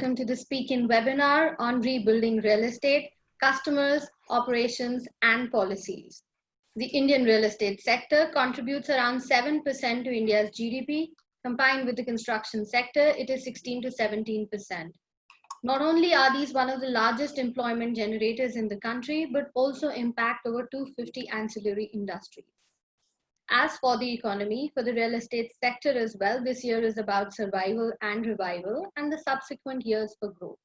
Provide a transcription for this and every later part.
welcome to the SpeakIn webinar on rebuilding real estate, customers, operations, and policies. The Indian real estate sector contributes around 7% to India's GDP. Combined with the construction sector, it is 16 to 17%. Not only are these one of the largest employment generators in the country, but also impact over 250 ancillary industries. As for the economy, for the real estate sector as well, this year is about survival and revival and the subsequent years for growth.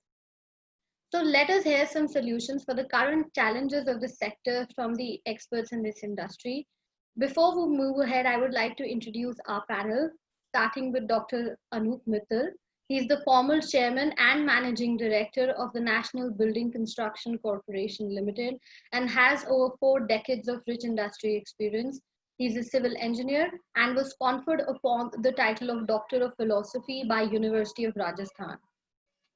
So let us hear some solutions for the current challenges of the sector from the experts in this industry. Before we move ahead, I would like to introduce our panel, starting with Dr. Anoop Mittal. He is the former chairman and managing director of the National Building Construction Corporation Limited and has over 4 decades of rich industry experience. He's a civil engineer and was conferred upon the title of Doctor of Philosophy by University of Rajasthan.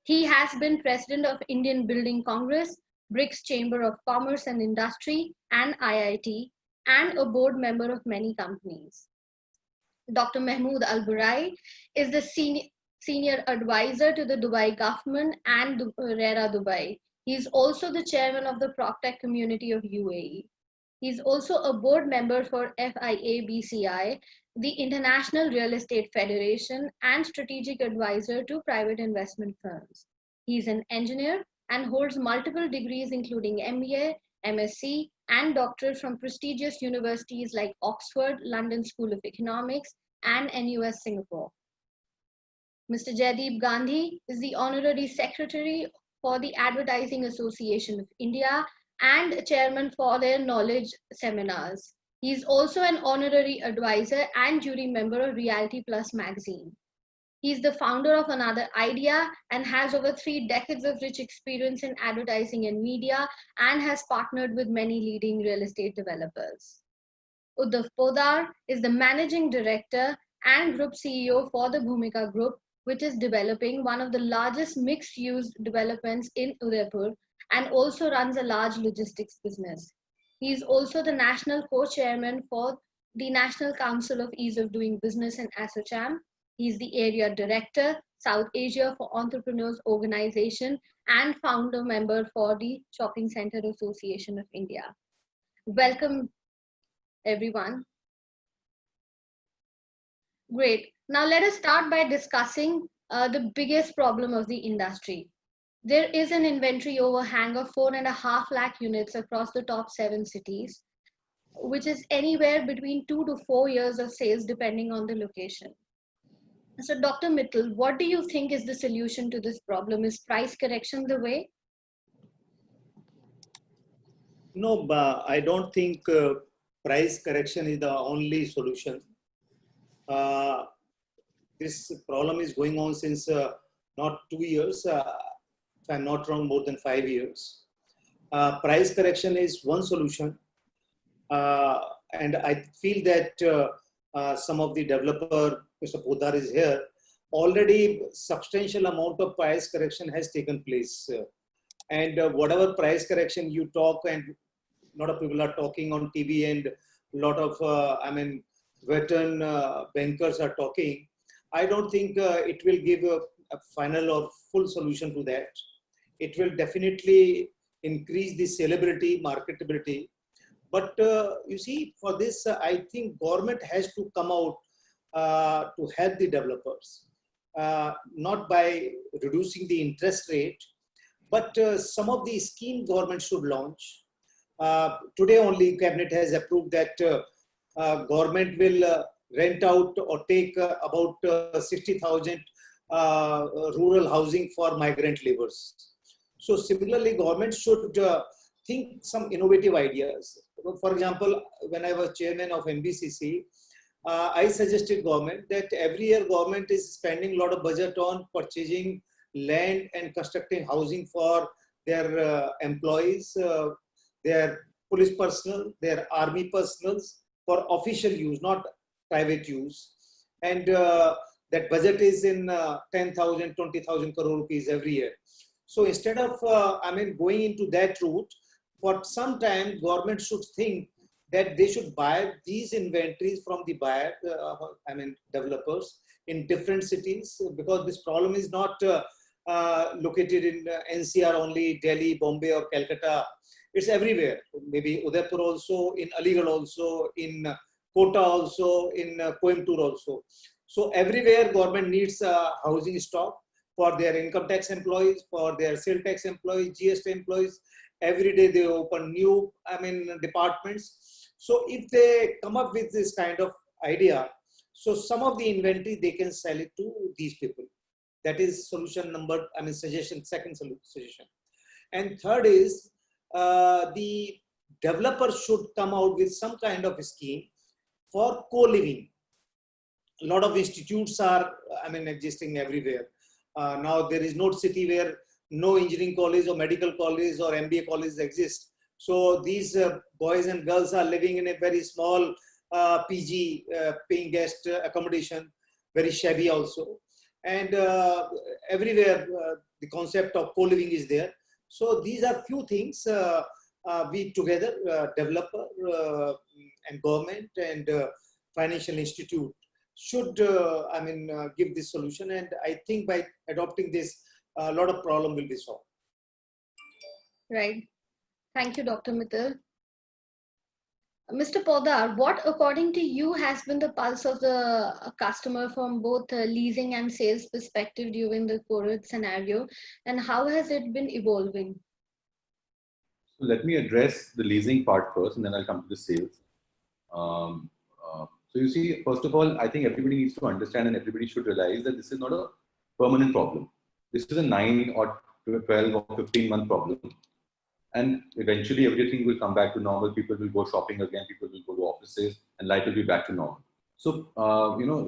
He has been president of Indian Building Congress, BRICS Chamber of Commerce and Industry, and IIT, and a board member of many companies. Dr. Mahmoud AlBurai is the senior advisor to the Dubai government and RERA Dubai. He is also the chairman of the PropTech community of UAE. He's also a board member for FIA-BCI, the International Real Estate Federation, and strategic advisor to private investment firms. He's an engineer and holds multiple degrees including MBA, MSc, and doctorate from prestigious universities like Oxford, London School of Economics, and NUS Singapore. Mr. Jaideep Gandhi is the honorary secretary for the Advertising Association of India and chairman for their knowledge seminars. He is also an honorary advisor and jury member of Reality Plus magazine. He is the founder of Another Idea and has over 3 decades of rich experience in advertising and media and has partnered with many leading real estate developers. Uddhav Poddar is the managing director and group CEO for the Bhumika Group, which is developing one of the largest mixed-use developments in Udaipur and also runs a large logistics business. He is also the national co-chairman for the National Council of Ease of Doing Business in ASSOCHAM. He is the area director, South Asia for Entrepreneurs Organization and founder member for the Shopping Center Association of India. Welcome, everyone. Great. Now let us start by discussing the biggest problem of the industry. There is an inventory overhang of 4.5 lakh units across the top 7 cities, which is anywhere between 2 to 4 years of sales depending on the location. So Dr. Mittal, what do you think is the solution to this problem? Is price correction the way? No, I don't think price correction is the only solution. This problem is going on since not 2 years, if I'm not wrong, more than 5 years. Price correction is one solution. And I feel that some of the developer, Mr. Poddar is here, already substantial amount of price correction has taken place. And whatever price correction you talk, and a lot of people are talking on TV and a lot of, veteran bankers are talking, I don't think it will give a final or full solution to that. It will definitely increase the sellability, marketability. But you see, for this, I think government has to come out to help the developers, not by reducing the interest rate, but some of the scheme government should launch. Today only cabinet has approved that government will rent out or take about 60,000 rural housing for migrant laborers. So similarly, government should think some innovative ideas. For example, when I was chairman of NBCC, I suggested government that every year government is spending a lot of budget on purchasing land and constructing housing for their employees, their police personnel, their army personals for official use, not private use. And that budget is in 10,000, 20,000 crore rupees every year. So instead of, going into that route, for some time, government should think that they should buy these inventories from the buyer, developers in different cities, because this problem is not located in NCR only, Delhi, Bombay or Calcutta. It's everywhere. Maybe Udaipur also, in Aligarh also, in Kota also, in Coimbatore also. So everywhere government needs housing stock for their income tax employees, for their sales tax employees, GST employees. Every day they open new, departments. So if they come up with this kind of idea, so some of the inventory they can sell it to these people. That is solution number, suggestion, second suggestion. And third is the developer should come out with some kind of scheme for co-living. A lot of institutes are, existing everywhere. Now there is no city where no engineering college or medical college or MBA college exists. So these boys and girls are living in a very small PG, paying guest accommodation, very shabby also. And everywhere the concept of co-living is there. So these are few things we together, developer and government and financial institute should give this solution. And I think by adopting this, a lot of problem will be solved. Right. Thank you, Dr. Mittal. Mr. Poddar, what according to you has been the pulse of the customer from both leasing and sales perspective during the COVID scenario, and how has it been evolving? So let me address the leasing part first, and then I'll come to the sales. So you see, first of all, I think everybody needs to understand and everybody should realize that this is not a permanent problem. This is a 9 or 12 or 15 month problem. And eventually everything will come back to normal. People will go shopping again. People will go to offices and life will be back to normal. So,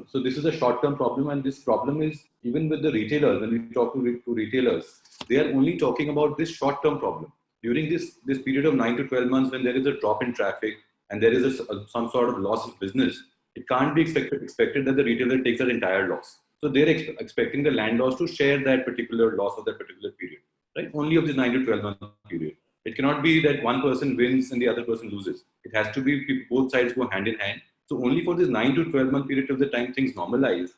so this is a short-term problem, and this problem is even with the retailers. When we talk to retailers, they are only talking about this short-term problem. During this period of 9 to 12 months, when there is a drop in traffic and there is some sort of loss of business, it can't be expected that the retailer takes that entire loss. So they're expecting the landlords to share that particular loss of that particular period, right? Only of this 9 to 12 month period. It cannot be that one person wins and the other person loses. It has to be both sides go hand in hand. So only for this 9 to 12 month period of the time things normalize,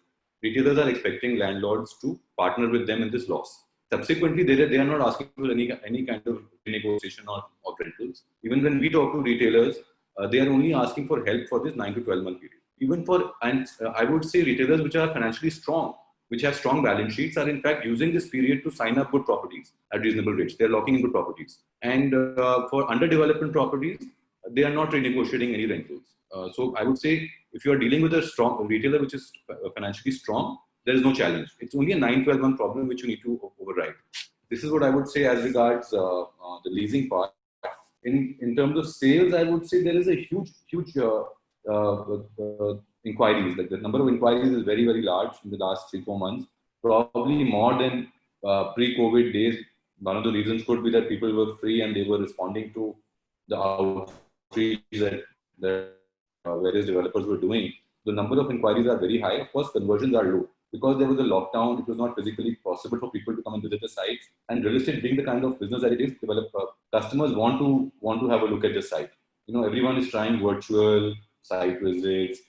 retailers are expecting landlords to partner with them in this loss. Subsequently, they are not asking for any kind of negotiation or rentals. Even when we talk to retailers, they are only asking for help for this 9 to 12 month period. Even for, and I would say retailers which are financially strong, which have strong balance sheets, are in fact using this period to sign up good properties at reasonable rates. They're locking in good properties. And for underdevelopment properties, they are not renegotiating any rentals. So I would say if you are dealing with a strong retailer which is financially strong, there is no challenge. It's only a 9-12 month problem which you need to override. This is what I would say as regards the leasing part. In terms of sales, I would say there is a huge inquiries. Like the number of inquiries is very, very large in the last 3-4 months, probably more than pre-COVID days. One of the reasons could be that people were free and they were responding to the outreach that various developers were doing. The number of inquiries are very high. Of course, conversions are low. Because there was a lockdown, it was not physically possible for people to come and visit the sites. And real estate being the kind of business that it is, customers want to have a look at the site. You know, everyone is trying virtual site visits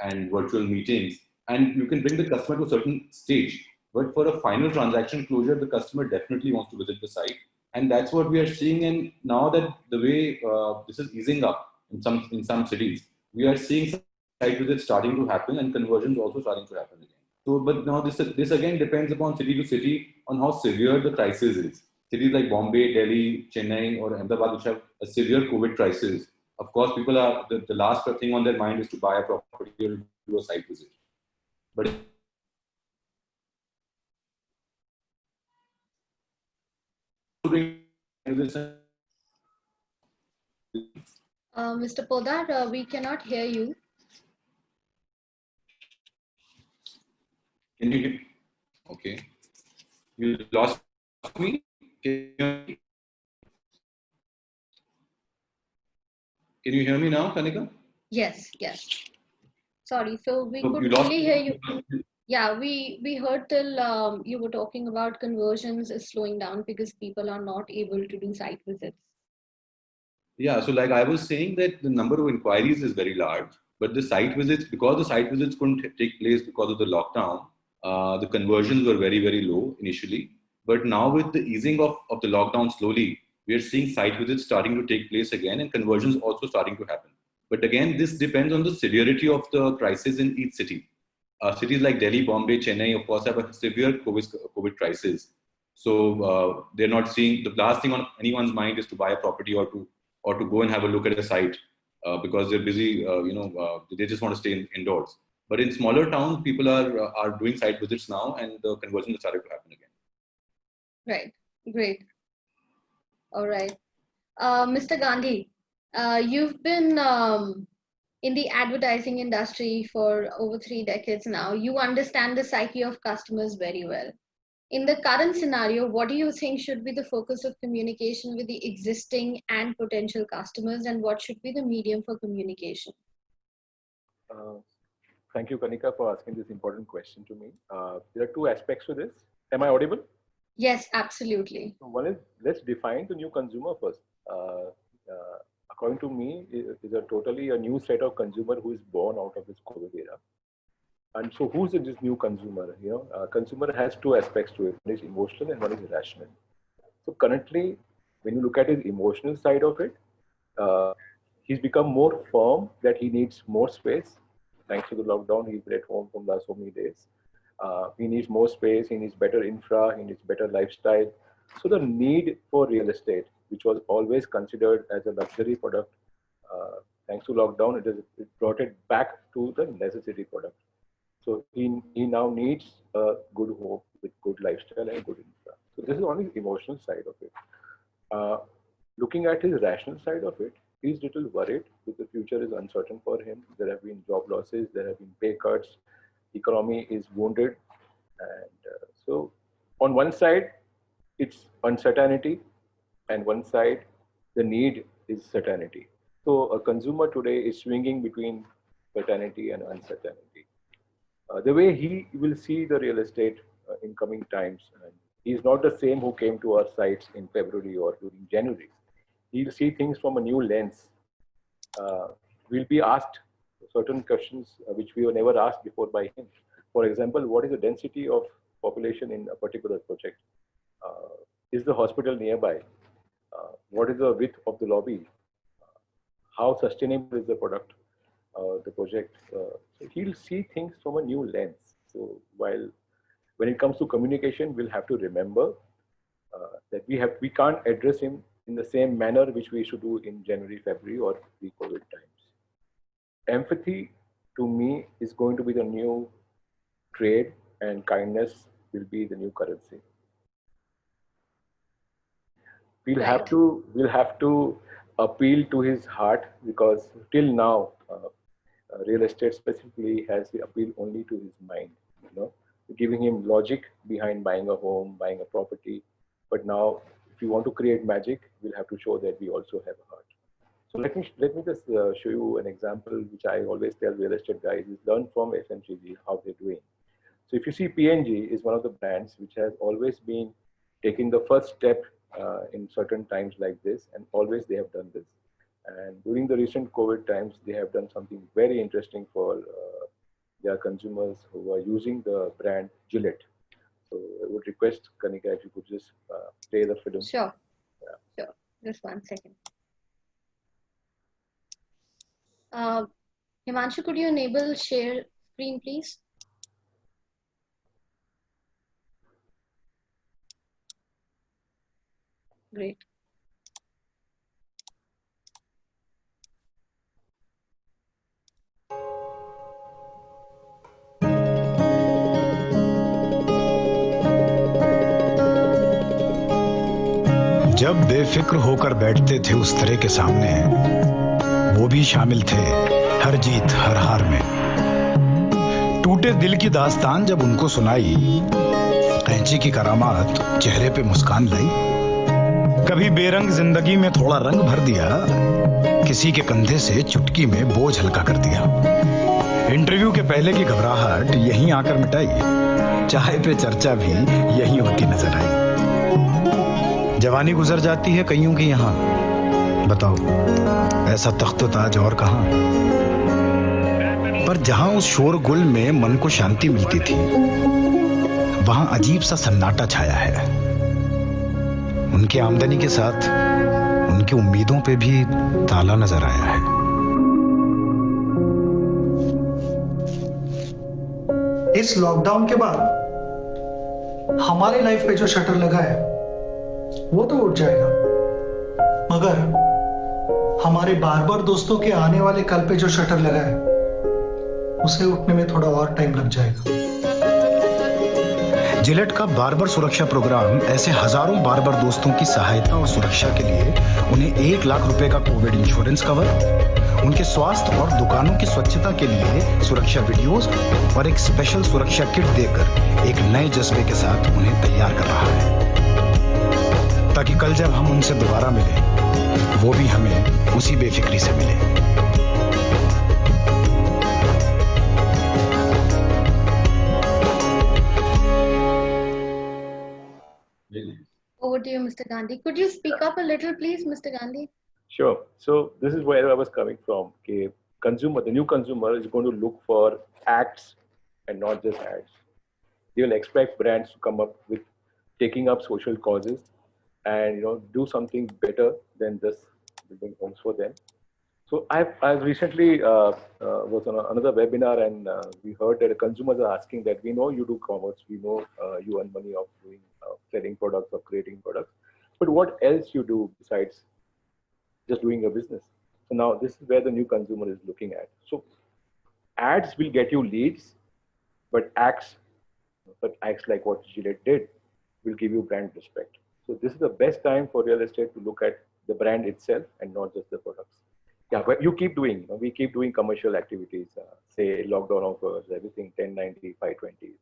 and virtual meetings, and you can bring the customer to a certain stage. But for a final transaction closure, the customer definitely wants to visit the site, and that's what we are seeing. And now that the way this is easing up in some cities, we are seeing site visits starting to happen and conversions also starting to happen again. So, but now this again depends upon city to city on how severe the crisis is. Cities like Bombay, Delhi, Chennai, or Ahmedabad, which have a severe COVID crisis, of course, people are the last thing on their mind is to buy a property or do a site visit. But Mr. Poddar, we cannot hear you. Can you hear? Okay. You lost me? Can you hear me now, Kanika? Yes. Sorry, so we could only hear you. Yeah, we heard till you were talking about conversions is slowing down because people are not able to do site visits. Yeah, so like I was saying that the number of inquiries is very large, but the site visits, because the site visits couldn't take place because of the lockdown, the conversions were very, very low initially. But now with the easing of the lockdown slowly, we are seeing site visits starting to take place again and conversions also starting to happen. But again, this depends on the severity of the crisis in each city. Cities like Delhi, Bombay, Chennai, of course, have a severe COVID crisis. So they're not seeing, the last thing on anyone's mind is to buy a property or to go and have a look at a site because they're busy, they just want to stay indoors. But in smaller towns, people are doing site visits now and the conversions are starting to happen again. Right, great. All right. Mr. Gandhi, you've been in the advertising industry for over 3 decades now. You understand the psyche of customers very well. In the current scenario, what do you think should be the focus of communication with the existing and potential customers, and what should be the medium for communication? Thank you, Kanika, for asking this important question to me. There are 2 aspects to this. Am I audible? Yes, absolutely. So one is, let's define the new consumer first. According to me, is a totally a new set of consumer who is born out of this COVID era. And so who's this new consumer? Consumer has 2 aspects to it. One is emotional and one is rational. So currently, when you look at his emotional side of it, he's become more firm that he needs more space. Thanks to the lockdown, he's been at home for the last so many days. He needs more space, he needs better infra, he needs better lifestyle. So the need for real estate, which was always considered as a luxury product, thanks to lockdown, it brought it back to the necessity product. So he now needs a good home with good lifestyle and good infra. So this is only the emotional side of it. Looking at his rational side of it, he's little worried because the future is uncertain for him. There have been job losses, there have been pay cuts, economy is wounded. And so on one side, it's uncertainty, and one side, the need is certainty. So a consumer today is swinging between certainty and uncertainty. The way he will see the real estate in coming times, he's not the same who came to our sites in February or during January. He'll see things from a new lens. We'll be asked certain questions which we were never asked before by him. For example, what is the density of population in a particular project? Is the hospital nearby? What is the width of the lobby? How sustainable is the product, the project? So he'll see things from a new lens. So when it comes to communication, we'll have to remember that we can't address him in the same manner which we should do in January, February, or pre-COVID times. Empathy, to me, is going to be the new trade, and kindness will be the new currency. We'll have to appeal to his heart, because till now, real estate specifically has the appeal only to his mind. Giving him logic behind buying a home, buying a property. But now, if you want to create magic, we'll have to show that we also have a heart. So let me just show you an example, which I always tell real estate guys, is learn from FMCG how they're doing. So if you see, PNG is one of the brands which has always been taking the first step in certain times like this, and always they have done this. And during the recent COVID times, they have done something very interesting for their consumers who are using the brand Gillette. So I would request, Kanika, if you could just play the film. Sure. Yeah. Sure. Just 1 second. Himanshu, could you enable share screen, please? Great. जब बेफिक्र होकर बैठते थे उस तरह के सामने, वो भी शामिल थे हर जीत हर हार में। टूटे दिल की दास्तान जब उनको सुनाई, कैंची की करामात चेहरे पे मुस्कान लाई। कभी बेरंग जिंदगी में थोड़ा रंग भर दिया, किसी के कंधे से चुटकी में बोझ हल्का कर दिया। इंटरव्यू के पहले की घबराहट यहीं आकर मिटाई, चाय पे चर्चा भी यहीं होती नजर आई। जवानी गुजर जाती है कईयों की यहाँ, बताओ ऐसा तख्त ताज और कहाँ। पर जहां उस शोरगुल में मन को शांति मिलती थी, वहां अजीब सा सन्नाटा छाया है। उनकी आमदनी के साथ उनकी उम्मीदों पे भी ताला नजर आया है। इस लॉकडाउन के बाद हमारी लाइफ पे जो शटर लगा है वो तो उठ जाएगा, मगर हमारे बार बार दोस्तों के आने वाले कल पे जो शटर लगा है उसे उठने में थोड़ा और टाइम लग जाएगा। जिलेट का बार्बर सुरक्षा प्रोग्राम ऐसे हजारों बार्बर दोस्तों की सहायता और सुरक्षा के लिए उन्हें 1 लाख रुपए का कोविड इंश्योरेंस कवर, उनके स्वास्थ्य और दुकानों की स्वच्छता के लिए सुरक्षा वीडियोस और एक स्पेशल सुरक्षा किट देकर एक नए जज्बे के साथ उन्हें तैयार कर रहा है, ताकि कल जब हम उनसे दोबारा मिलें वो भी हमें उसी बेफिक्री से मिले। Over to you, Mr. Gandhi. Could you speak up a little, please, Mr. Gandhi? Sure. So this is where I was coming from. Okay, the new consumer is going to look for acts and not just ads. They will expect brands to come up with taking up social causes and do something better than just building homes for them. So I've recently was on another webinar, and we heard that the consumers are asking that we know you do commerce, we know you earn money of doing selling products or creating products, but what else you do besides just doing a business? So now this is where the new consumer is looking at. So ads will get you leads, but acts like what Gillette did will give you brand respect. So this is the best time for real estate to look at the brand itself and not just the products. Yeah, but you keep doing, we keep doing commercial activities, say lockdown offers, everything 1090, 520.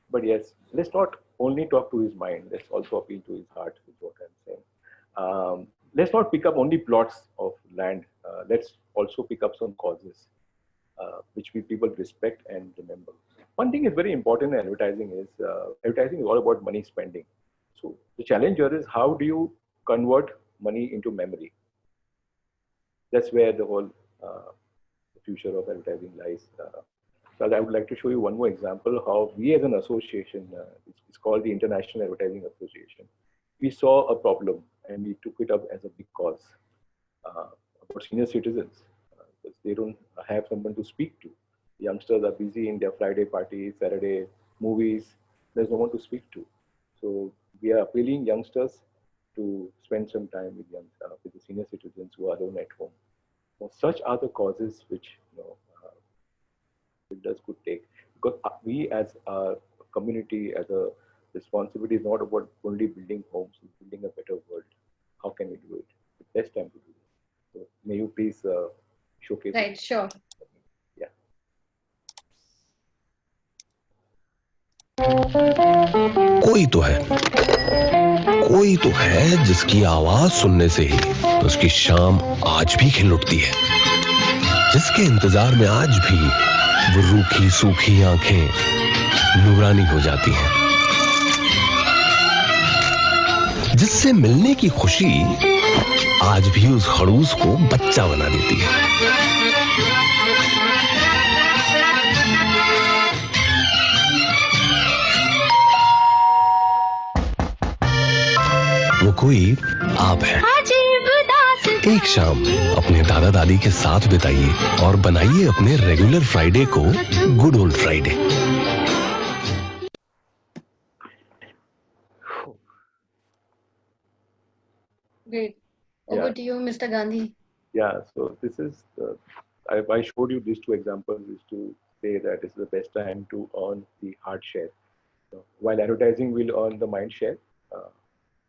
But yes, let's not only talk to his mind, let's also appeal to his heart, is what I'm saying. Let's not pick up only plots of land. Let's also pick up some causes which people respect and remember. One thing is very important in advertising is all about money spending. So the challenge here is how do you convert money into memory? That's where the whole future of advertising lies. So I would like to show you one more example how we as an association, it's called the International Advertising Association, we saw a problem and we took it up as a big cause about senior citizens, because they don't have someone to speak to. Youngsters are busy in their Friday parties, Saturday movies, there's no one to speak to. So we are appealing youngsters to spend some time with the senior citizens who are alone at home. So such are the causes which builders could take, because we as a community, as a responsibility, is not about only building homes, it's building a better world. How can we do it? The best time to do it. So may you please showcase. Right, sure. Yeah. कोई तो है जिसकी आवाज सुनने से ही उसकी शाम आज भी खिल उठती है, जिसके इंतजार में आज भी वो रूखी सूखी आंखें नूरानी हो जाती हैं, जिससे मिलने की खुशी आज भी उस खड़ूस को बच्चा बना देती है। वो कोई आप है। एक शाम अपने दादा दादी के साथ बिताइए और बनाइए अपने रेगुलर फ्राइडे को good old Friday. Great. Over to you, Mr. Gandhi. Yeah, so this is I showed you these two examples is to say that this is the best time to earn the heart share. So, while advertising will earn the mind share,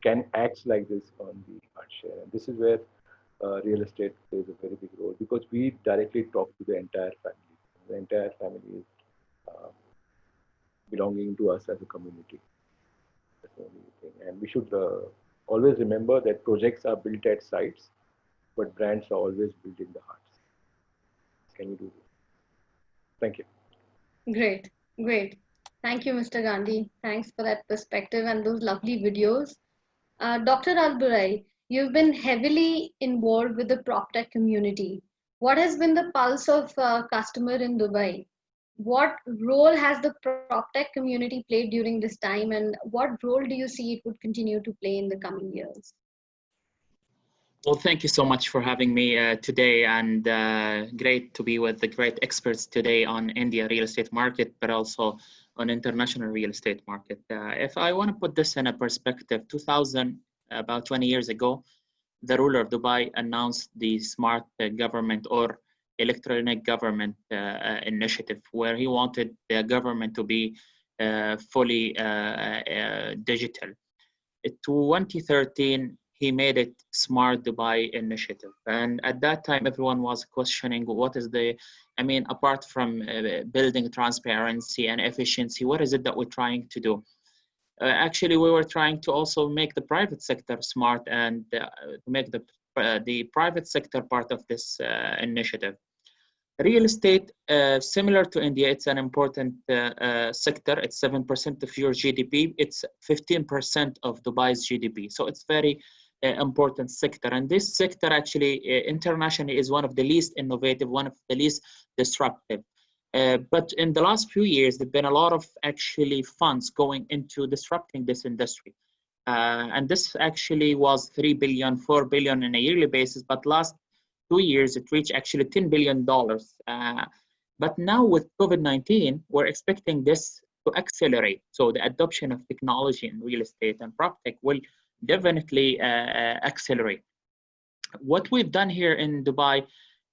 can acts like this earn the heart share? And this is where real estate plays a very big role, because we directly talk to the entire family. The entire family is belonging to us as a community. That's the only thing. And we should always remember that projects are built at sites, but brands are always built in the hearts. Can you do this? Thank you. Great, great. Thank you, Mr. Gandhi. Thanks for that perspective and those lovely videos. Dr. AlBurai, you've been heavily involved with the PropTech community. What has been the pulse of customer in Dubai? what role has the PropTech community played during this time, and what role do you see it would continue to play in the coming years? Well, thank you so much for having me today, and great to be with the great experts today on India real estate market, but also on international real estate market. If I want to put this in a perspective, 2000, about 20 years ago, the ruler of Dubai announced the smart government or electronic government initiative, where he wanted the government to be fully digital. In 2013, he made it Smart Dubai Initiative. And at that time, everyone was questioning what is apart from building transparency and efficiency, what is it that we're trying to do? Actually, we were trying to also make the private sector smart and make the private sector part of this initiative. Real estate, similar to India, it's an important sector. It's 7% of your GDP. It's 15% of Dubai's GDP. So it's very important sector. And this sector actually internationally is one of the least innovative, one of the least disruptive. But in the last few years, there've been a lot of actually funds going into disrupting this industry. And this actually was 3 billion, 4 billion on a yearly basis, but last 2 years, it reached actually $10 billion. But now with COVID-19, we're expecting this to accelerate. So the adoption of technology in real estate and PropTech will definitely accelerate. What we've done here in Dubai,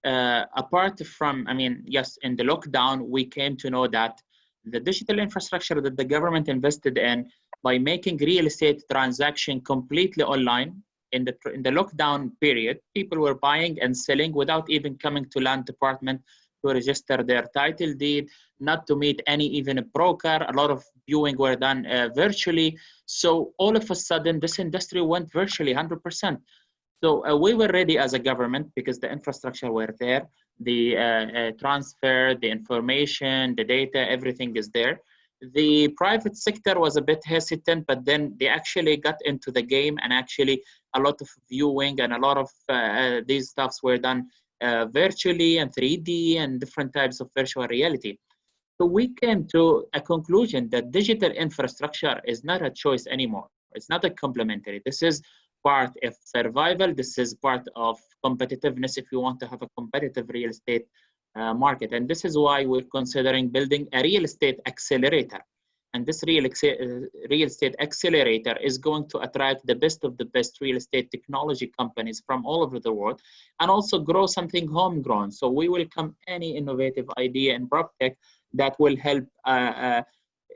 apart from, yes, in the lockdown, we came to know that the digital infrastructure that the government invested in by making real estate transaction completely online. In the lockdown period, people were buying and selling without even coming to land department to register their title deed, not to meet even a broker. A lot of viewing were done virtually. So all of a sudden, this industry went virtually 100%. So we were ready as a government because the infrastructure were there, the transfer, the information, the data, everything is there. The private sector was a bit hesitant, but then they actually got into the game, and actually a lot of viewing and a lot of these stuffs were done virtually and 3D and different types of virtual reality. So we came to a conclusion that digital infrastructure is not a choice anymore. It's not a complementary. This is part of survival. This is part of competitiveness if you want to have a competitive real estate market. And this is why we're considering building a real estate accelerator. And this real estate accelerator is going to attract the best of the best real estate technology companies from all over the world, and also grow something homegrown. So we welcome any innovative idea in PropTech that will help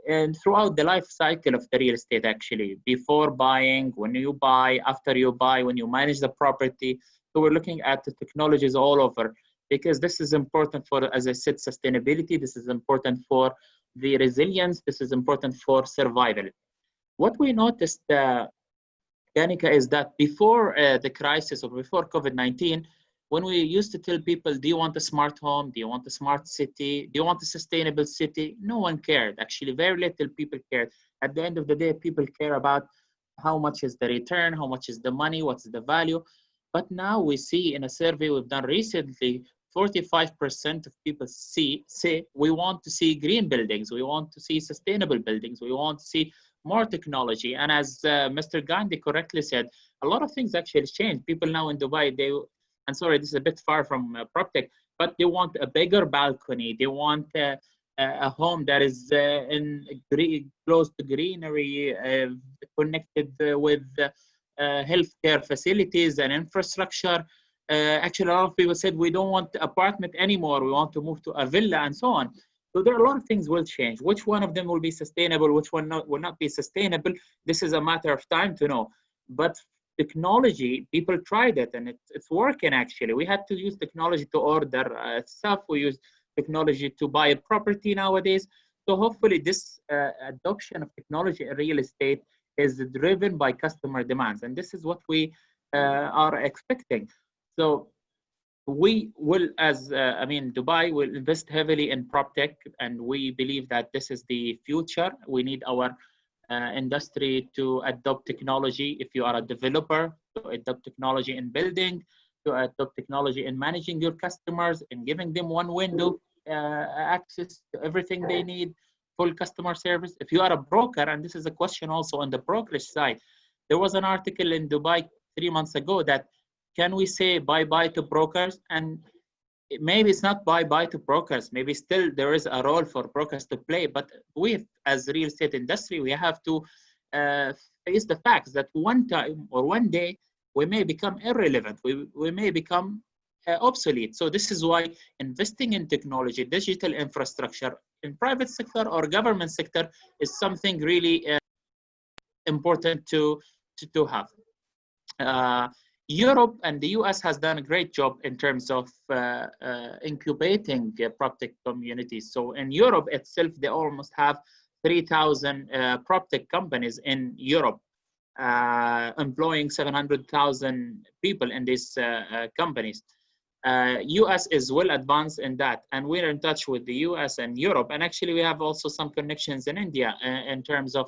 and throughout the life cycle of the real estate, actually, before buying, when you buy, after you buy, when you manage the property. So we're looking at the technologies all over, because this is important for, as I said, sustainability. This is important for the resilience. This is important for survival. What we noticed, Kanika, is that before the crisis or before COVID-19, when we used to tell people, do you want a smart home? Do you want a smart city? Do you want a sustainable city? No one cared. Actually, very little people cared. At the end of the day, people care about how much is the return, how much is the money, what's the value. But now we see in a survey we've done recently, 45% of people say we want to see green buildings, we want to see sustainable buildings, we want to see more technology. And as Mr. Gandhi correctly said, a lot of things actually changed. People now in Dubai, and sorry, this is a bit far from PropTech, but they want a bigger balcony. They want a home that is close to greenery, connected with healthcare facilities and infrastructure. Actually, a lot of people said, we don't want the apartment anymore. We want to move to a villa and so on. So there are a lot of things will change. Which one of them will be sustainable? Which one will not be sustainable? This is a matter of time to know. But technology, people tried it and it's working actually. We had to use technology to order stuff. We use technology to buy a property nowadays. So hopefully this adoption of technology in real estate is driven by customer demands. And this is what we are expecting. So we will, Dubai will invest heavily in PropTech, and we believe that this is the future. We need our industry to adopt technology. If you are a developer, to adopt technology in building, to adopt technology in managing your customers and giving them one window. access to everything they need, full customer service. If you are a broker, and this is a question also on the brokerage side, there was an article in Dubai 3 months ago that can we say bye-bye to brokers? And maybe it's not bye-bye to brokers. Maybe still there is a role for brokers to play. But we, as real estate industry, we have to face the facts that one time or one day we may become irrelevant. We may become obsolete. So this is why investing in technology, digital infrastructure in private sector or government sector is something really important to have. Europe and the US has done a great job in terms of incubating PropTech communities. So in Europe itself, they almost have 3,000 PropTech companies in Europe, employing 700,000 people in these companies. US is well advanced in that, and we're in touch with the US and Europe. And actually, we have also some connections in India in terms of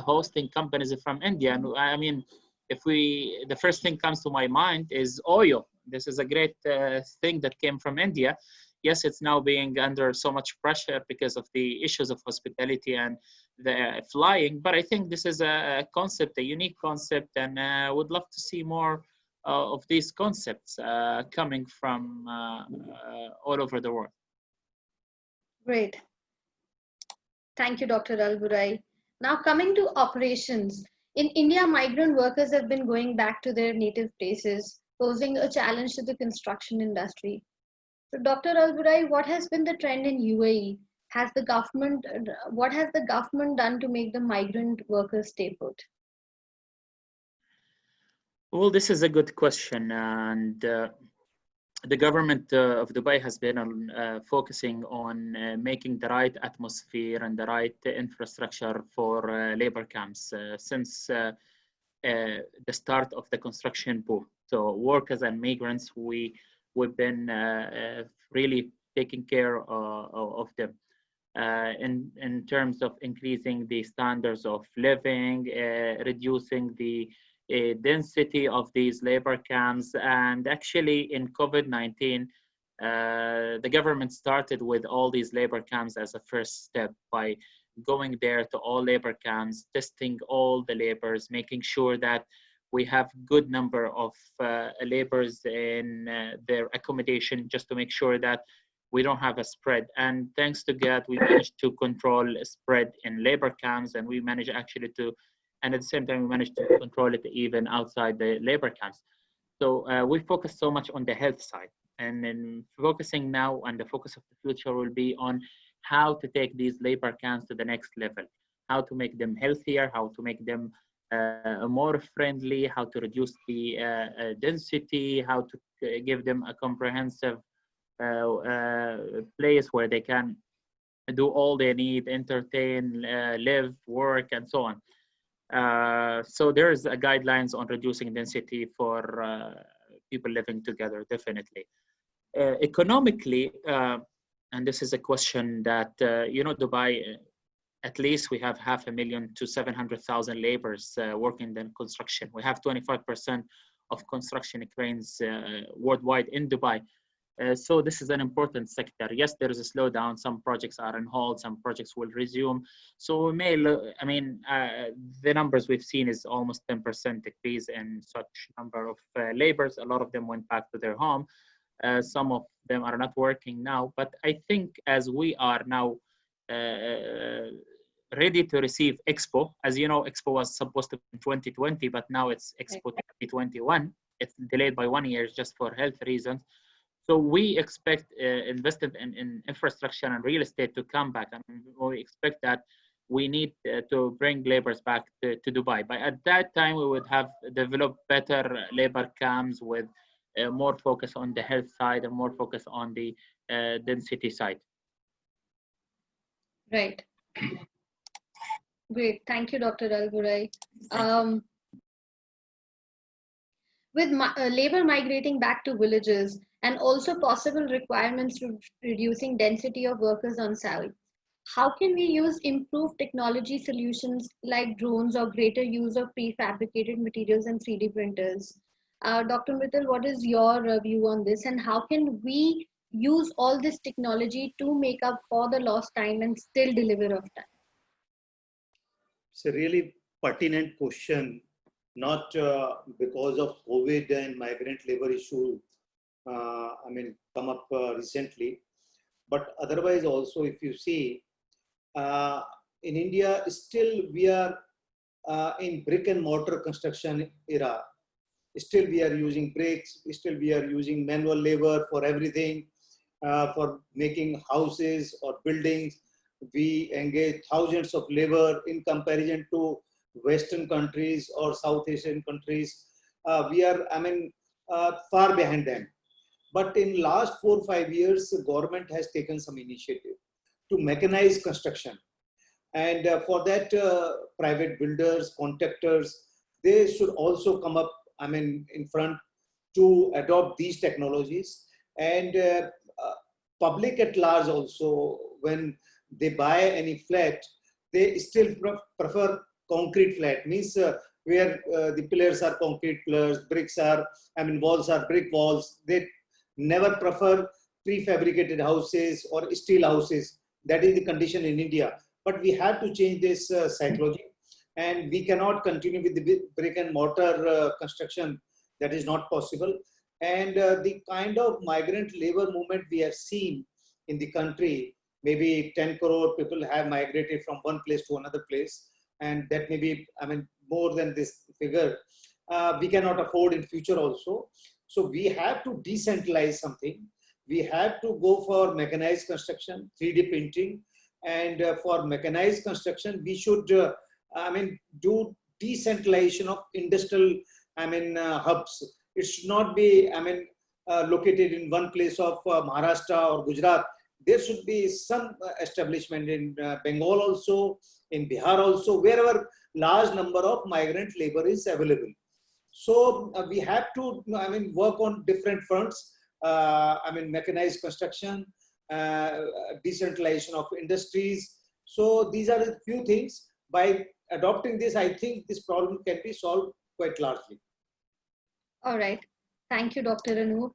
hosting companies from India. And I mean, the first thing comes to my mind is Oyo. This is a great thing that came from India. Yes, it's now being under so much pressure because of the issues of hospitality and the flying. But I think this is a concept, a unique concept, and would love to see more of these concepts coming from all over the world. Great. Thank you, Dr. AlBurai. Now coming to operations. In India, migrant workers have been going back to their native places, posing a challenge to the construction industry. So, Dr. AlBurai, what has been the trend in UAE? What has the government done to make the migrant workers stay put? Well, this is a good question, and the government of Dubai has been focusing on making the right atmosphere and the right infrastructure for labor camps since the start of the construction boom. So workers and migrants, we've been really taking care of them in terms of increasing the standards of living, reducing the density of these labor camps. And actually in COVID-19, the government started with all these labor camps as a first step by going there to all labor camps, testing all the laborers, making sure that we have good number of laborers in their accommodation, just to make sure that we don't have a spread. And thanks to God, we managed to control a spread in labor camps, and we managed actually to, and at the same time, we managed to control it even outside the labor camps. So we focus so much on the health side, and then focusing now, and the focus of the future will be on how to take these labor camps to the next level, how to make them healthier, how to make them more friendly, how to reduce the density, how to give them a comprehensive place where they can do all they need, entertain, live, work, and so on. So there's guidelines on reducing density for people living together, definitely. Economically, and this is a question that, Dubai, at least we have 500,000 to 700,000 laborers working in construction. We have 25% of construction cranes worldwide in Dubai. So this is an important sector. Yes, there is a slowdown. Some projects are on hold. Some projects will resume. So we may, the numbers we've seen is almost 10% decrease in such number of laborers. A lot of them went back to their home. Some of them are not working now. But I think as we are now ready to receive Expo, as you know, Expo was supposed to be in 2020, but now it's Expo 2021. It's delayed by 1 year just for health reasons. So we expect investment in infrastructure and real estate to come back, and we expect that we need to bring laborers back to Dubai. But at that time, we would have developed better labor camps with more focus on the health side and more focus on the density side. Right. Great. Thank you, Dr. AlBurai. With labor migrating back to villages and also possible requirements for reducing density of workers on site, how can we use improved technology solutions like drones or greater use of prefabricated materials and 3D printers? Dr. Mittal, what is your view on this, and how can we use all this technology to make up for the lost time and still deliver on time? It's a really pertinent question, not because of COVID and migrant labor issue, come up recently, but otherwise also, if you see, in India, still we are in brick and mortar construction era. Still we are using bricks, still we are using manual labor for everything, for making houses or buildings. We engage thousands of labor in comparison to Western countries or South Asian countries. We are, far behind them. But in last 4 or 5 years, the government has taken some initiative to mechanize construction. And for that, private builders, contractors, they should also come up, in front to adopt these technologies. And public at large also, when they buy any flat, they still prefer concrete flat, means where the pillars are concrete pillars, bricks are, walls are brick walls. They never prefer prefabricated houses or steel houses. That is the condition in India. But we have to change this psychology, and we cannot continue with the brick and mortar construction. That is not possible. And the kind of migrant labor movement we have seen in the country, maybe 10 crore people have migrated from one place to another place, and that may be, more than this figure. We cannot afford in future also. So we have to decentralize something. We have to go for mechanized construction, 3D printing, and for mechanized construction, we should, do decentralization of industrial, hubs. It should not be, located in one place of Maharashtra or Gujarat. There should be some establishment in Bengal also, in Bihar also, wherever large number of migrant labor is available. So we have to, work on different fronts. Mechanized construction, decentralization of industries. So these are the few things. By adopting this, I think this problem can be solved quite largely. All right. Thank you, Dr. Anoop.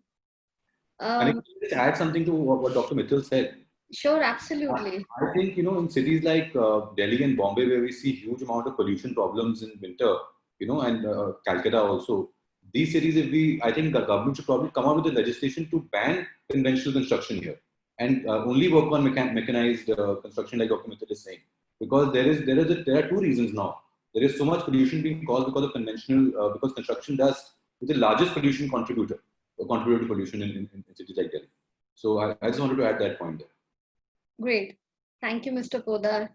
Can I just add something to what Dr. Mittal said? Sure, absolutely. I think, in cities like Delhi and Bombay, where we see huge amount of pollution problems in winter, and Calcutta also, these cities, I think the government should probably come out with a legislation to ban conventional construction here and only work on mechanized construction, like Dr. Mittal is saying. Because there are two reasons now. There is so much pollution being caused because of conventional, because construction dust is the largest pollution contributor to pollution in cities like Delhi. So I just wanted to add that point there. Great. Thank you, Mr. Poddar.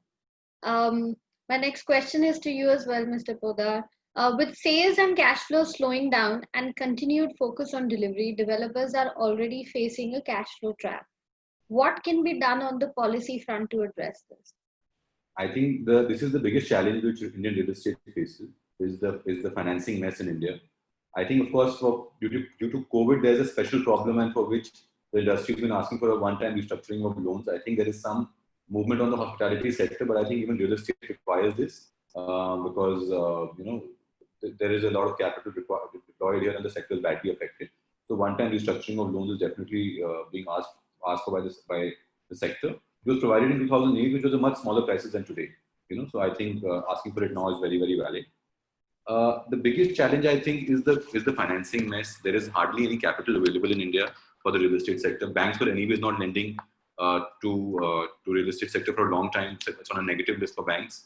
My next question is to you as well, Mr. Poddar. With sales and cash flow slowing down and continued focus on delivery, developers are already facing a cash flow trap. What can be done on the policy front to address this? I think this is the biggest challenge which Indian real estate faces, is the financing mess in India. I think, of course, due to COVID, there's a special problem, and for which the industry has been asking for a one-time restructuring of loans. I think there is some movement on the hospitality sector, but I think even real estate requires this because there is a lot of capital deployed here, and the sector is badly affected. So one-time restructuring of loans is definitely being asked for by the sector. It was provided in 2008, which was a much smaller crisis than today. So I think asking for it now is very, very valid. The biggest challenge, I think, is the financing mess. There is hardly any capital available in India for the real estate sector. Banks were anyways not lending to real estate sector for a long time. It's on a negative list for banks.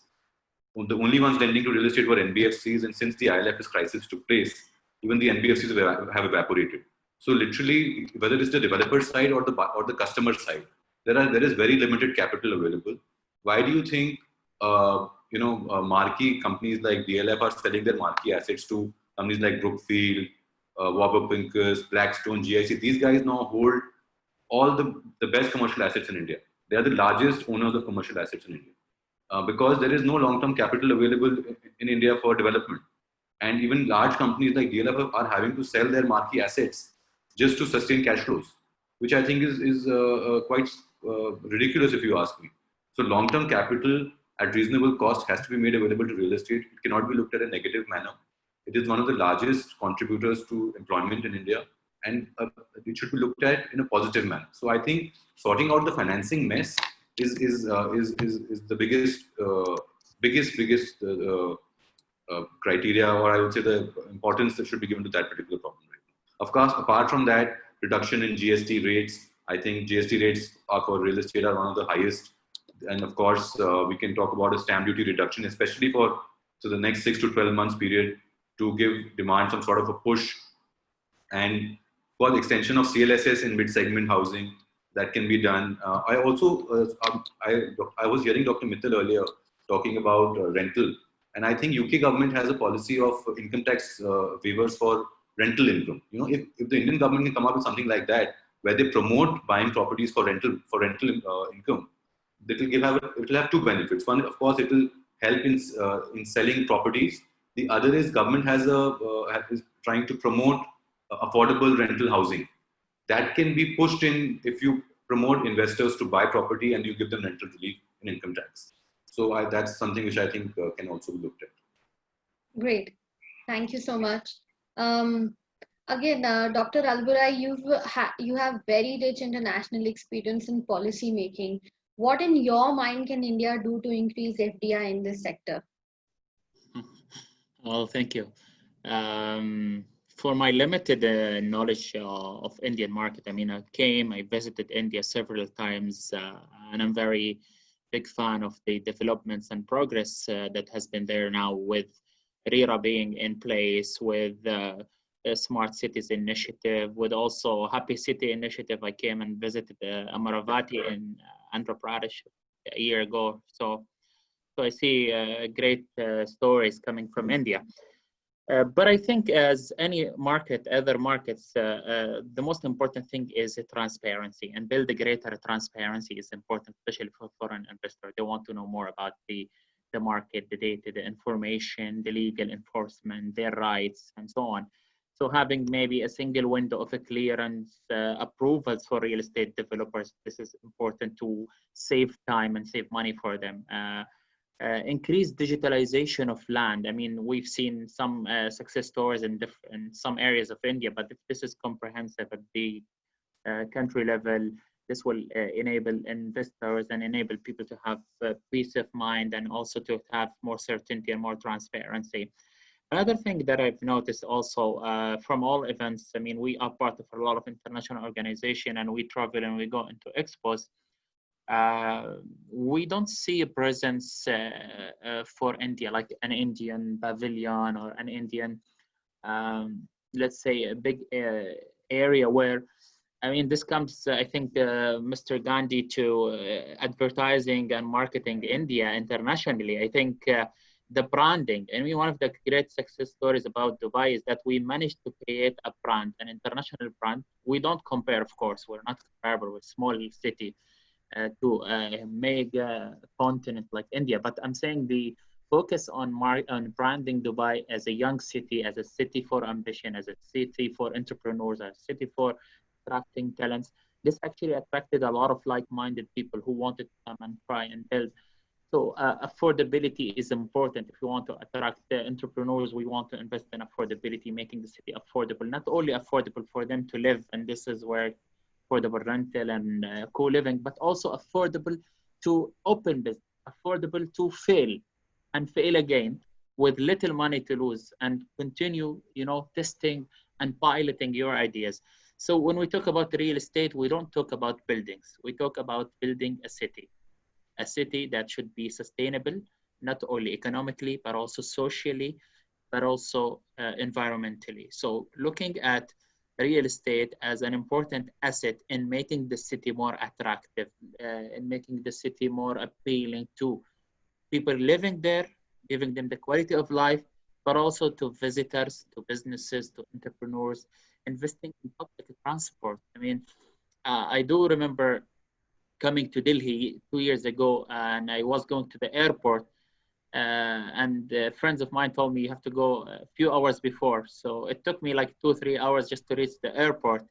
The only ones lending to real estate were NBFCs, and since the IL&FS crisis took place, even the NBFCs have evaporated. So literally, whether it's the developer side or the customer side, there is very limited capital available. Why do you think marquee companies like DLF are selling their marquee assets to companies like Brookfield, Warburg Pincus, Blackstone, GIC? These guys now hold all the best commercial assets in India. They are the largest owners of commercial assets in India. Because there is no long-term capital available in India for development. And even large companies like DLF are having to sell their marquee assets just to sustain cash flows, which I think is quite ridiculous if you ask me. So long-term capital at reasonable cost has to be made available to real estate. It cannot be looked at in a negative manner. It is one of the largest contributors to employment in India. and it should be looked at in a positive manner. So I think sorting out the financing mess is the biggest criteria, or I would say the importance that should be given to that particular problem. Right? Of course, apart from that, reduction in GST rates. I think GST rates for real estate are one of the highest, and of course, we can talk about a stamp duty reduction, especially for the next 6 to 12 months period, to give demand some sort of a push, and for the extension of CLSS in mid-segment housing that can be done. I also I was hearing Dr. Mittal earlier talking about rental, and I think UK government has a policy of income tax waivers for rental income. You know, if the Indian government can come up with something like that, where they promote buying properties for rental income, it will have two benefits. One, of course, it will help in selling properties. The other is government is trying to promote affordable rental housing. That can be pushed in if you promote investors to buy property and you give them rental relief in income tax. So that's something which I think can also be looked at. Great. Thank you so much. Again, Dr. AlBurai, you have very rich international experience in policy making. What in your mind can India do to increase FDI in this sector? Well, thank you. For my limited knowledge of Indian market, I mean, I visited India several times, and I'm very big fan of the developments and progress that has been there now with RERA being in place, with a Smart Cities initiative, with also Happy City initiative. I came and visited Amaravati in Andhra Pradesh a year ago. So I see great stories coming from India. But I think as any market, other markets, the most important thing is transparency, and build a greater transparency is important, especially for foreign investors. They want to know more about the market, the data, the information, the legal enforcement, their rights, and so on. So having maybe a single window of a clearance approvals for real estate developers, this is important to save time and save money for them. Increase digitalization of land. I mean, we've seen some success stories in some areas of India, but if this is comprehensive at the country level, this will enable investors and enable people to have peace of mind, and also to have more certainty and more transparency. Another thing that I've noticed also from all events, I mean, we are part of a lot of international organizations, and we travel and we go into expos. We don't see a presence for India, like an Indian pavilion or an Indian, let's say, a big area where, I mean, this comes, I think, Mr. Gandhi to advertising and marketing India internationally. I think the branding, I mean, one of the great success stories about Dubai is that we managed to create a brand, an international brand. We don't compare, of course, we're not comparable with small city to a mega continent like India, but I'm saying the focus on branding Dubai as a young city, as a city for ambition, as a city for entrepreneurs, as a city for attracting talents. This actually attracted a lot of like-minded people who wanted to come and try and build. So affordability is important. If you want to attract entrepreneurs, we want to invest in affordability, making the city affordable, not only affordable for them to live, and this is where affordable rental and co-living, but also affordable to open business, affordable to fail and fail again with little money to lose, and continue, you know, testing and piloting your ideas. So when we talk about real estate, we don't talk about buildings. We talk about building a city that should be sustainable, not only economically, but also socially, but also environmentally. So looking at real estate as an important asset in making the city more attractive, in making the city more appealing to people living there, giving them the quality of life, but also to visitors, to businesses, to entrepreneurs, investing in public transport. I mean, I do remember coming to Delhi 2 years ago, and I was going to the airport, and friends of mine told me you have to go a few hours before. So it took me like 2 or 3 hours just to reach the airport.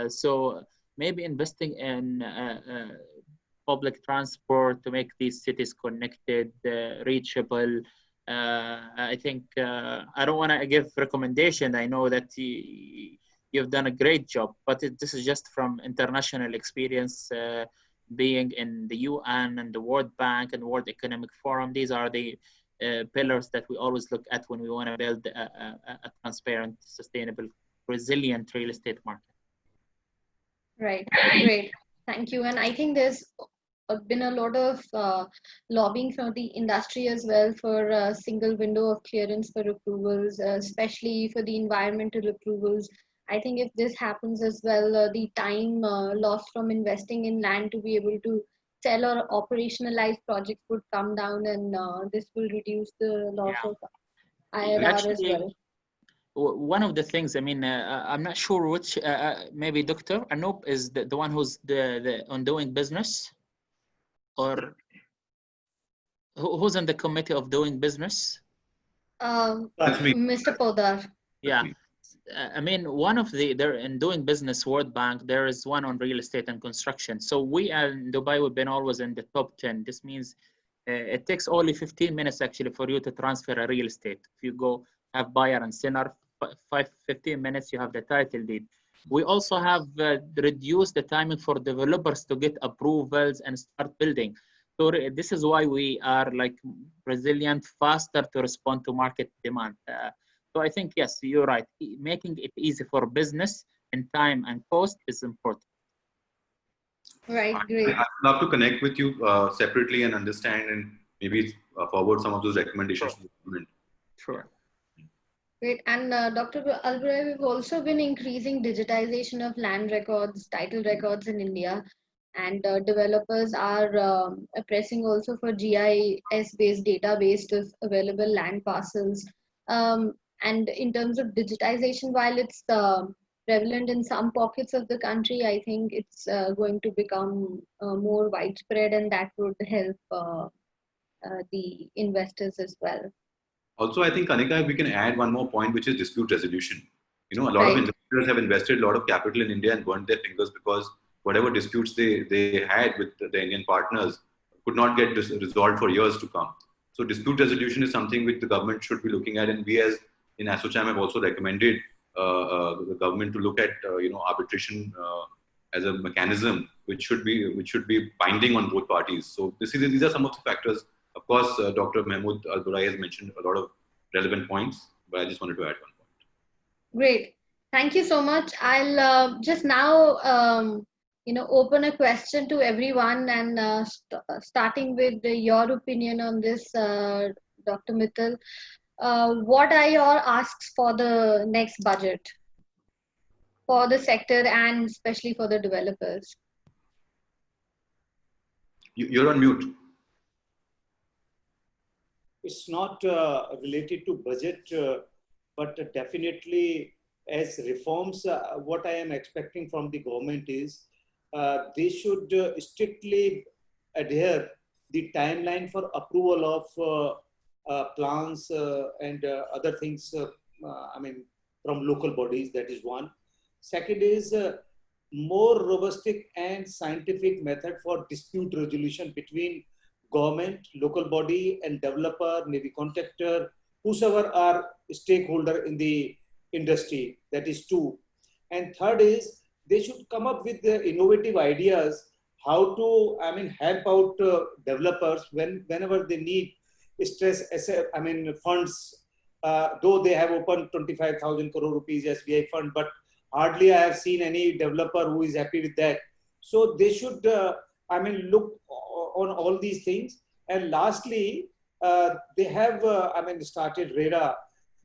So maybe investing in public transport to make these cities connected, reachable. I think I don't want to give recommendation. I know that you've done a great job. But this is just from international experience, being in the UN and the World Bank and World Economic Forum. These are the pillars that we always look at when we want to build a transparent, sustainable, resilient real estate market. Right, great. Thank you. And I think there's been a lot of lobbying from the industry as well for a single window of clearance for approvals, especially for the environmental approvals. I think if this happens as well, the time lost from investing in land to be able to sell or operationalize projects would come down, and this will reduce the loss of IRR Actually, as well. One of the things, I mean, I'm not sure which, maybe Dr. Anoop is the one who's the on doing business, or who's on the committee of doing business? That's me. Mr. Poddar. Yeah. I mean, one of they're in doing business, World Bank, there is one on real estate and construction. So we in Dubai, we've been always in the top 10. This means it takes only 15 minutes actually for you to transfer a real estate. If you go have buyer and seller, 15 minutes, you have the title deed. We also have reduced the timing for developers to get approvals and start building. So this is why we are like resilient, faster to respond to market demand. So I think, yes, you're right. Making it easy for business in time and cost is important. Right, great. I'd love to connect with you separately and understand and maybe forward some of those recommendations to the government. Sure. Great. And Dr. AlBurai, we've also been increasing digitization of land records, title records in India. And developers are pressing also for GIS-based database of available land parcels. And in terms of digitization, while it's prevalent in some pockets of the country, I think it's going to become more widespread, and that would help the investors as well. Also, I think, Kanika, we can add one more point, which is dispute resolution. You know, a lot of investors have invested a lot of capital in India and burnt their fingers because whatever disputes they had with the Indian partners could not get resolved for years to come. So dispute resolution is something which the government should be looking at, and we as in ASSOCHAM have also recommended the government to look at arbitration as a mechanism which should be binding on both parties. So these are some of the factors. Of course, Dr. Mahmoud AlBurai has mentioned a lot of relevant points, but I just wanted to add one point. Great, thank you so much. I'll just now open a question to everyone, and starting with your opinion on this, Dr. Mittal. What are your asks for the next budget for the sector and especially for the developers? You're on mute. It's not related to budget, but definitely as reforms, what I am expecting from the government is they should strictly adhere the timeline for approval of plans and other things, from local bodies. That is one. Second is more robust and scientific method for dispute resolution between government, local body, and developer, maybe contractor, whosoever are stakeholder in the industry. That is two. And third is they should come up with the innovative ideas how to help out developers whenever they need funds. Though they have opened 25,000 crore rupees SBI fund, but hardly I have seen any developer who is happy with that. So they should look on all these things. And lastly, they have started RERA,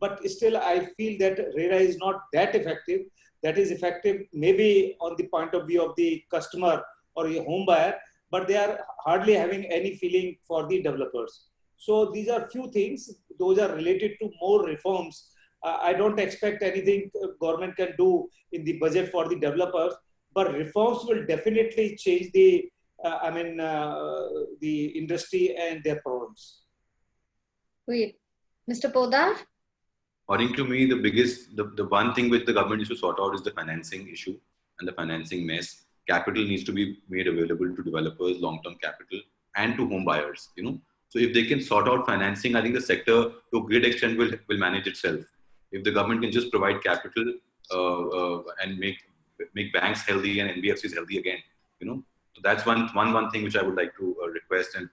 but still I feel that RERA is not that effective. That is effective maybe on the point of view of the customer or a home buyer, but they are hardly having any feeling for the developers. So these are few things. Those are related to more reforms. I don't expect anything government can do in the budget for the developers, but reforms will definitely change the industry and their problems. Wait, Mr. Poddar? According to me, the one thing which the government needs to sort out is the financing issue and the financing mess. Capital needs to be made available to developers, long-term capital, and to home buyers. So if they can sort out financing, I think the sector to a great extent will manage itself. If the government can just provide capital and make banks healthy and NBFCs healthy again. So that's one thing which I would like to request and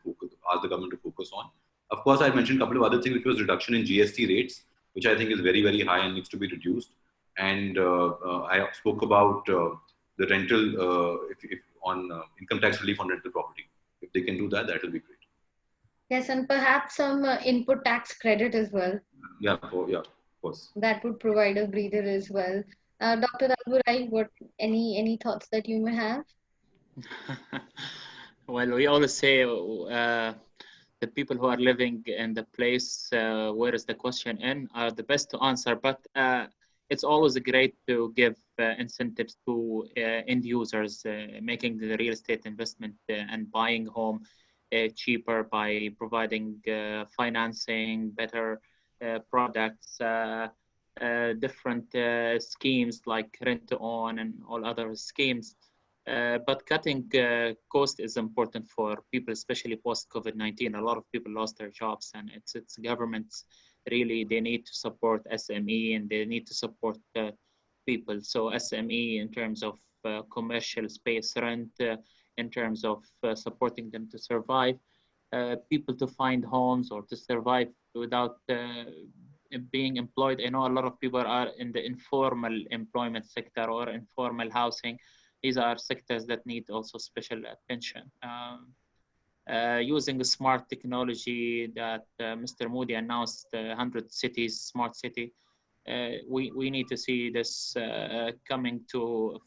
ask the government to focus on. Of course, I mentioned a couple of other things, which was reduction in GST rates, which I think is very, very high and needs to be reduced. And I spoke about the rental, if on income tax relief on rental property. If they can do that, that will be great. Yes, and perhaps some input tax credit as well. Yeah, of course. That would provide a breather as well. Dr. AlBurai, any thoughts that you may have? Well, we always say the people who are living in the place where is the question in are the best to answer, but it's always great to give incentives to end users making the real estate investment and buying home cheaper by providing financing, better products, different schemes like rent to own and all other schemes. But cutting cost is important for people, especially post COVID-19. A lot of people lost their jobs, and it's governments really, they need to support SME and they need to support people. So SME in terms of commercial space rent, in terms of supporting them to survive, people to find homes or to survive without being employed. I know a lot of people are in the informal employment sector or informal housing. These are sectors that need also special attention. Using the smart technology that Mr. Modi announced, 100 cities, smart city, we need to see this coming to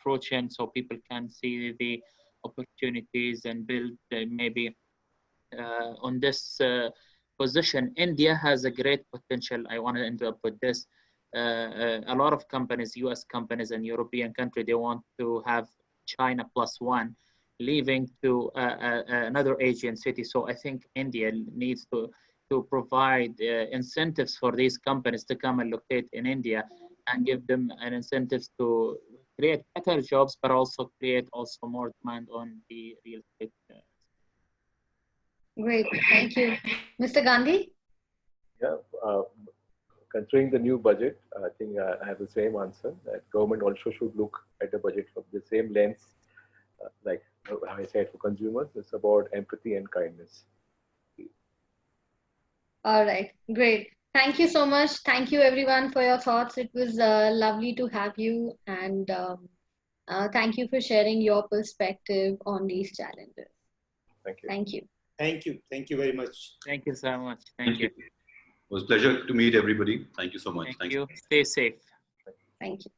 fruition so people can see the opportunities and build maybe on this position. India has a great potential. I want to end up with this. A lot of companies, US companies and European countries, they want to have China +1, leaving to another Asian city. So I think India needs to provide incentives for these companies to come and locate in India and give them an incentives to create better jobs, but also create also more demand on the real estate. Great, thank you. Mr. Gandhi? Yeah, considering the new budget, I think I have the same answer, that government also should look at the budget from the same lens, like how I said, for consumers, it's about empathy and kindness. All right, great. Thank you so much. Thank you everyone for your thoughts. It was lovely to have you, and thank you for sharing your perspective on these challenges. Thank you. Thank you. Thank you. Thank you very much. Thank you so much. Thank you. It was a pleasure to meet everybody. Thank you so much. Thank you. Stay safe. Thank you.